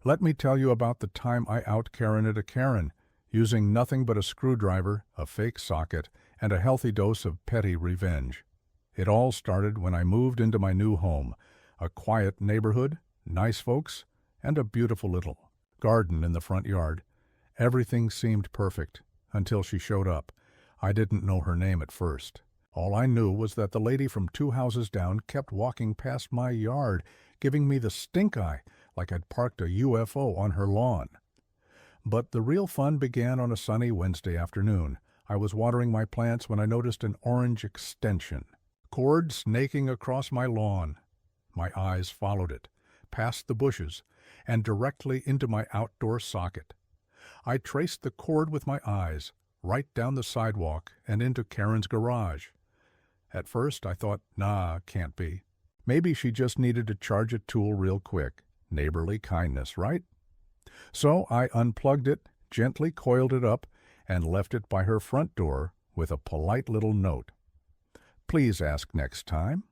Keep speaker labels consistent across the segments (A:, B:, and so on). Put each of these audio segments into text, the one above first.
A: Let me tell you about the time I out-Karened a Karen, using nothing but a screwdriver, a fake socket, and a healthy dose of petty revenge. It all started when I moved into my new home, a quiet neighborhood, nice folks, and a beautiful little garden in the front yard. Everything seemed perfect until she showed up. I didn't know her name at first. All I knew was that the lady from 2 houses down kept walking past my yard, giving me the stink eye like I'd parked a UFO on her lawn. But the real fun began on a sunny Wednesday afternoon. I was watering my plants when I noticed an orange extension, cord snaking across my lawn. My eyes followed it, past the bushes, and directly into my outdoor socket. I traced the cord with my eyes, right down the sidewalk and into Karen's garage. At first I thought, nah, can't be. Maybe she just needed to charge a tool real quick. Neighborly kindness, right? So I unplugged it, gently coiled it up, and left it by her front door with a polite little note. Please ask next time.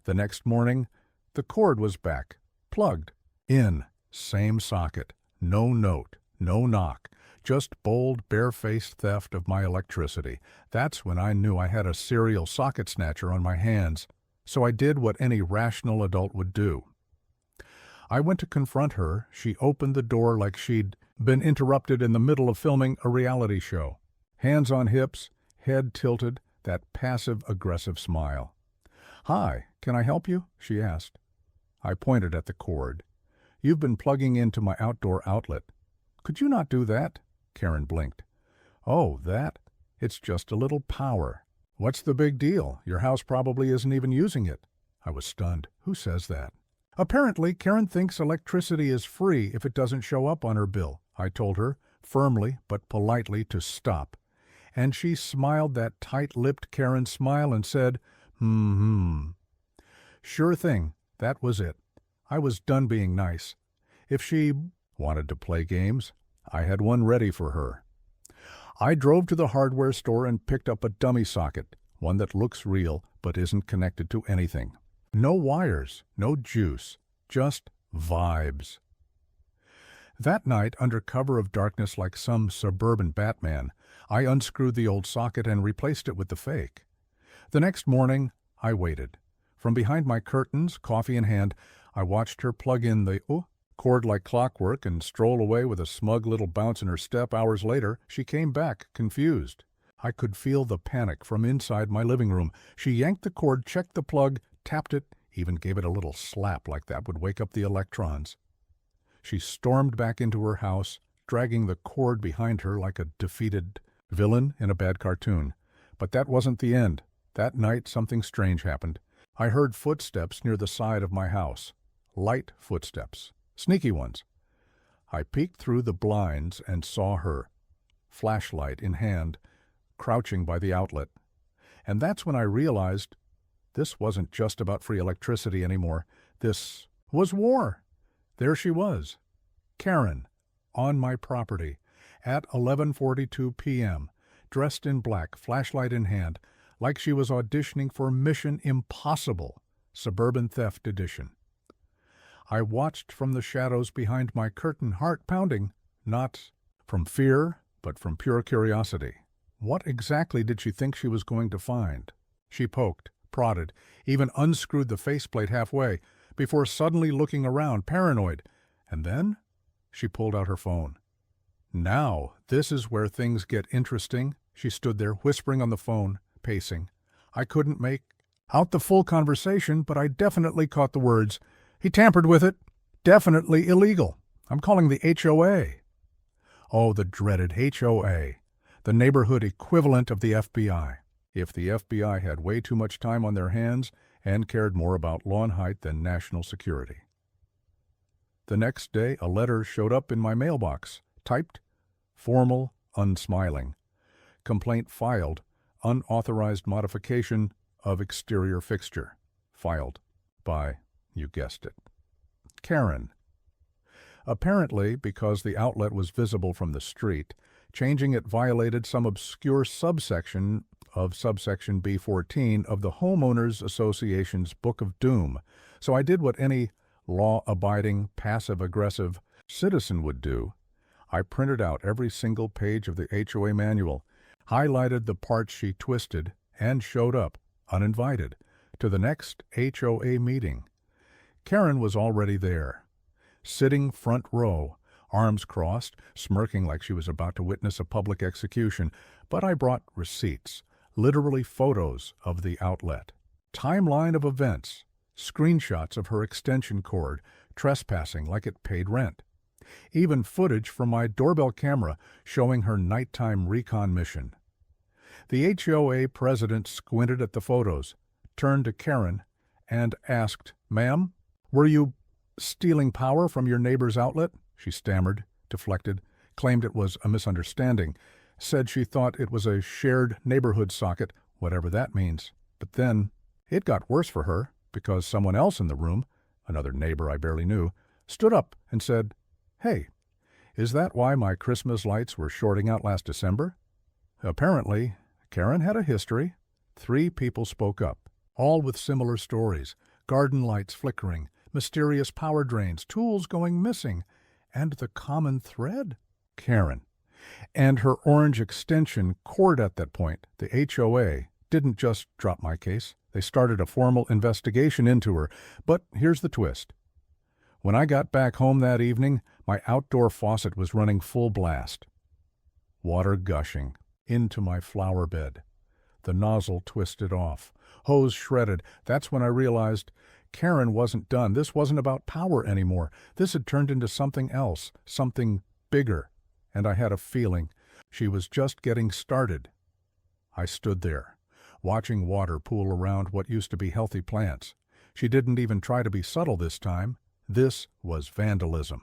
A: The next morning, the cord was back, plugged, in, same socket. No note, no knock, just bold, barefaced theft of my electricity. That's when I knew I had a serial socket snatcher on my hands, so I did what any rational adult would do. I went to confront her. She opened the door like she'd been interrupted in the middle of filming a reality show. Hands on hips, head tilted, that passive-aggressive smile. "Hi, can I help you?" she asked. I pointed at the cord. "You've been plugging into my outdoor outlet." "Could you not do that?" Karen blinked. "Oh, that? It's just a little power." "What's the big deal? Your house probably isn't even using it." I was stunned. Who says that? "Apparently, Karen thinks electricity is free if it doesn't show up on her bill." I told her, firmly but politely, to stop. And she smiled that tight-lipped Karen smile and said, Sure thing, that was it. I was done being nice. If she wanted to play games, I had one ready for her. I drove to the hardware store and picked up a dummy socket, one that looks real but isn't connected to anything. No wires, no juice, just vibes. That night, under cover of darkness like some suburban Batman, I unscrewed the old socket and replaced it with the fake. The next morning, I waited. From behind my curtains, coffee in hand, I watched her plug in the cord like clockwork and stroll away with a smug little bounce in her step. Hours later, she came back, confused. I could feel the panic from inside my living room. She yanked the cord, checked the plug, tapped it, even gave it a little slap like that would wake up the electrons. She stormed back into her house, dragging the cord behind her like a defeated villain in a bad cartoon. But that wasn't the end. That night, something strange happened. I heard footsteps near the side of my house. Light footsteps. Sneaky ones. I peeked through the blinds and saw her, flashlight in hand, crouching by the outlet. And that's when I realized this wasn't just about free electricity anymore. This was war. There she was, Karen, on my property, at 11:42 p.m., dressed in black, flashlight in hand, like she was auditioning for Mission Impossible, Suburban Theft Edition. I watched from the shadows behind my curtain, heart pounding, not from fear, but from pure curiosity. What exactly did she think she was going to find? She poked, prodded, even unscrewed the faceplate halfway, before suddenly looking around, paranoid. And then she pulled out her phone. Now, this is where things get interesting. She stood there, whispering on the phone, pacing. I couldn't make out the full conversation, but I definitely caught the words. "He tampered with it. Definitely illegal. I'm calling the HOA." Oh, the dreaded HOA, the neighborhood equivalent of the FBI. If the FBI had way too much time on their hands and cared more about lawn height than national security. The next day, a letter showed up in my mailbox, typed, formal, unsmiling. Complaint filed, unauthorized modification of exterior fixture. Filed by, you guessed it, Karen. Apparently, because the outlet was visible from the street, changing it violated some obscure subsection of subsection B14 of the Homeowners Association's Book of Doom, so I did what any law-abiding, passive-aggressive citizen would do, I printed out every single page of the HOA manual, highlighted the parts she twisted, and showed up, uninvited, to the next HOA meeting. Karen was already there, sitting front row, arms crossed, smirking like she was about to witness a public execution, but I brought receipts, literally photos of the outlet, timeline of events, screenshots of her extension cord trespassing like it paid rent, even footage from my doorbell camera showing her nighttime recon mission. The HOA president squinted at the photos, turned to Karen, and asked, "Ma'am, were you stealing power from your neighbor's outlet?" She stammered, deflected, claimed it was a misunderstanding, said she thought it was a shared neighborhood socket, whatever that means. But then it got worse for her because someone else in the room, another neighbor I barely knew, stood up and said, "Hey, is that why my Christmas lights were shorting out last December?" Apparently, Karen had a history. 3 people spoke up, all with similar stories: garden lights flickering, mysterious power drains, tools going missing, and the common thread? Karen. And her orange extension cord at that point, the HOA, didn't just drop my case. They started a formal investigation into her. But here's the twist. When I got back home that evening, my outdoor faucet was running full blast. Water gushing into my flower bed. The nozzle twisted off. Hose shredded. That's when I realized Karen wasn't done. This wasn't about power anymore. This had turned into something else, something bigger. And I had a feeling she was just getting started. I stood there, watching water pool around what used to be healthy plants. She didn't even try to be subtle this time. This was vandalism.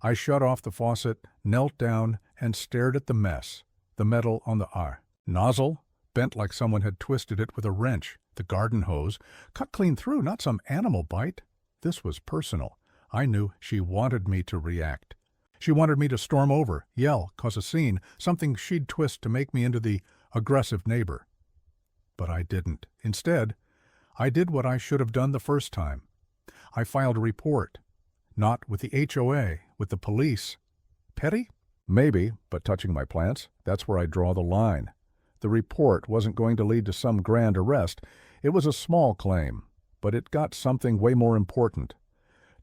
A: I shut off the faucet, knelt down, and stared at the mess. The metal on the nozzle, bent like someone had twisted it with a wrench. The garden hose, cut clean through, not some animal bite. This was personal. I knew she wanted me to react. She wanted me to storm over, yell, cause a scene, something she'd twist to make me into the aggressive neighbor. But I didn't. Instead, I did what I should have done the first time. I filed a report. Not with the HOA, with the police. Petty? Maybe, but touching my plants, that's where I draw the line. The report wasn't going to lead to some grand arrest. It was a small claim, but it got something way more important.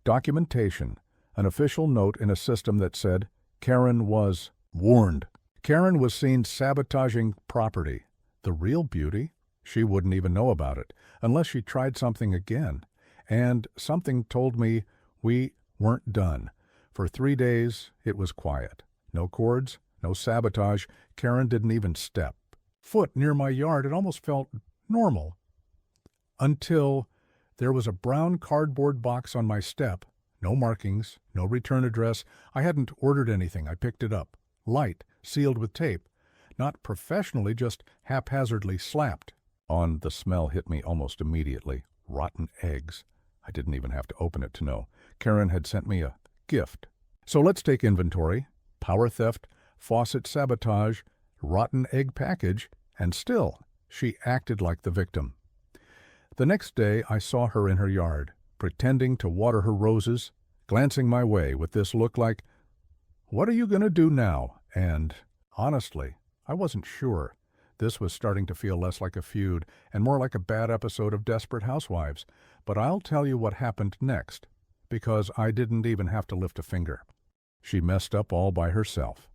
A: Documentation, an official note in a system that said Karen was warned. Karen was seen sabotaging property. The real beauty? She wouldn't even know about it, unless she tried something again. And something told me we weren't done. For 3 days, it was quiet. No cords, no sabotage. Karen didn't even step foot near my yard. It almost felt normal. Until there was a brown cardboard box on my step. No markings, no return address. I hadn't ordered anything. I picked it up. Light, sealed with tape. Not professionally, just haphazardly slapped. On, the smell hit me almost immediately. Rotten eggs. I didn't even have to open it to know. Karen had sent me a gift. So let's take inventory. Power theft, faucet sabotage, rotten egg package, and still, she acted like the victim. The next day, I saw her in her yard, pretending to water her roses, glancing my way with this look like, "What are you going to do now?" And, honestly, I wasn't sure. This was starting to feel less like a feud and more like a bad episode of Desperate Housewives. But I'll tell you what happened next, because I didn't even have to lift a finger. She messed up all by herself.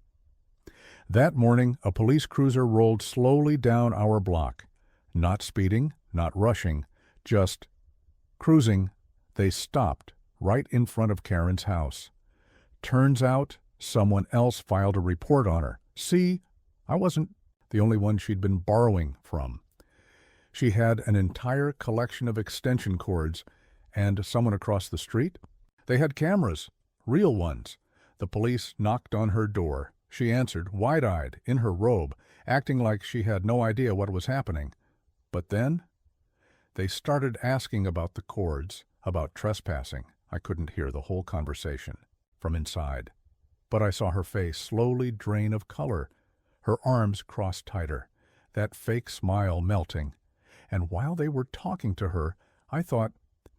A: That morning, a police cruiser rolled slowly down our block. Not speeding, not rushing, just cruising. They stopped right in front of Karen's house. Turns out someone else filed a report on her. See, I wasn't the only one she'd been borrowing from. She had an entire collection of extension cords, and someone across the street? They had cameras, real ones. The police knocked on her door. She answered, wide-eyed, in her robe, acting like she had no idea what was happening. But then, they started asking about the cords, about trespassing. I couldn't hear the whole conversation from inside. But I saw her face slowly drain of color, her arms crossed tighter, that fake smile melting. And while they were talking to her, I thought,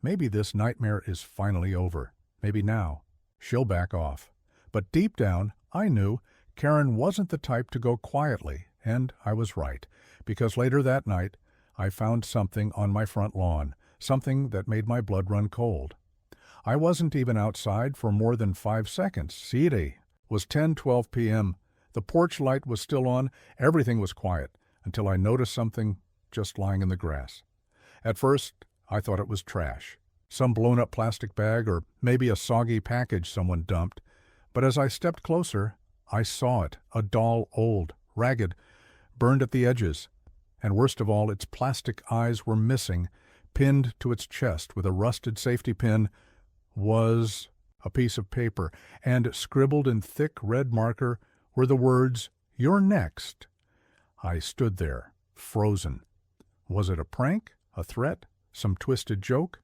A: Maybe this nightmare is finally over. Maybe now she'll back off. But deep down, I knew Karen wasn't the type to go quietly, and I was right, because later that night, I found something on my front lawn, something that made my blood run cold. I wasn't even outside for more than 5 seconds. See, it was 10:12 p.m. The porch light was still on, everything was quiet, until I noticed something just lying in the grass. At first, I thought it was trash, some blown-up plastic bag or maybe a soggy package someone dumped. But as I stepped closer, I saw it, a doll, old, ragged, burned at the edges. And worst of all, its plastic eyes were missing. Pinned to its chest with a rusted safety pin was a piece of paper, and scribbled in thick red marker were the words, "You're next." I stood there, frozen. Was it a prank, a threat, some twisted joke?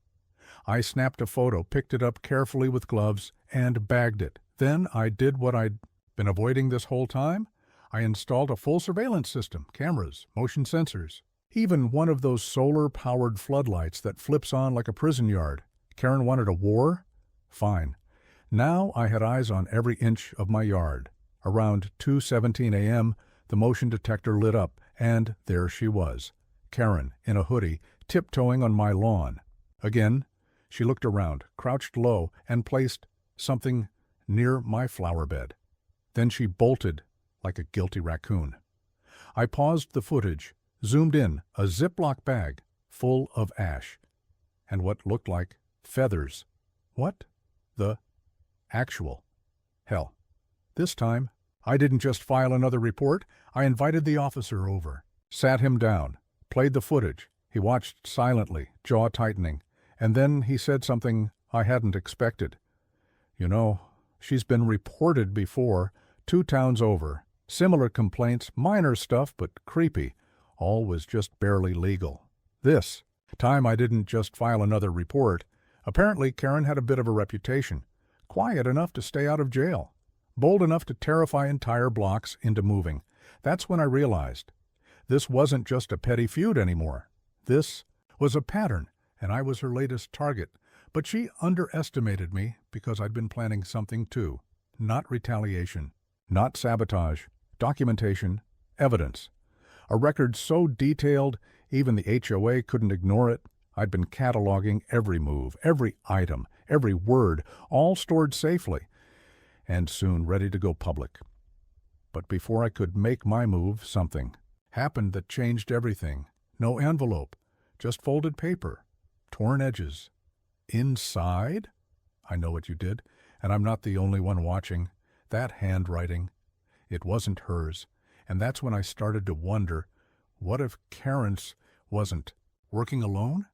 A: I snapped a photo, picked it up carefully with gloves, and bagged it. Then I did what I'd been avoiding this whole time. I installed a full surveillance system, cameras, motion sensors, even one of those solar-powered floodlights that flips on like a prison yard. Karen wanted a war? Fine. Now I had eyes on every inch of my yard. Around 2:17 a.m., the motion detector lit up, and there she was, Karen, in a hoodie, tiptoeing on my lawn. Again, she looked around, crouched low, and placed something near my flower bed. Then she bolted like a guilty raccoon. I paused the footage, zoomed in, a Ziploc bag full of ash, and what looked like feathers. What the actual hell? This time, I didn't just file another report. I invited the officer over, sat him down, played the footage. He watched silently, jaw tightening, and then he said something I hadn't expected. "You know, she's been reported before, 2 towns over. Similar complaints, minor stuff, but creepy. All was just barely legal. This time I didn't just file another report. Apparently Karen had a bit of a reputation. Quiet enough to stay out of jail. Bold enough to terrify entire blocks into moving. That's when I realized this wasn't just a petty feud anymore. This was a pattern, and I was her latest target. But she underestimated me because I'd been planning something too. Not retaliation, not sabotage, documentation, evidence. A record so detailed even the HOA couldn't ignore it. I'd been cataloging every move, every item, every word, all stored safely, and soon ready to go public. But before I could make my move, something happened that changed everything. No envelope, just folded paper, torn edges. Inside? I know what you did, and I'm not the only one watching. That handwriting, it wasn't hers, and that's when I started to wonder, what if Karen's wasn't working alone?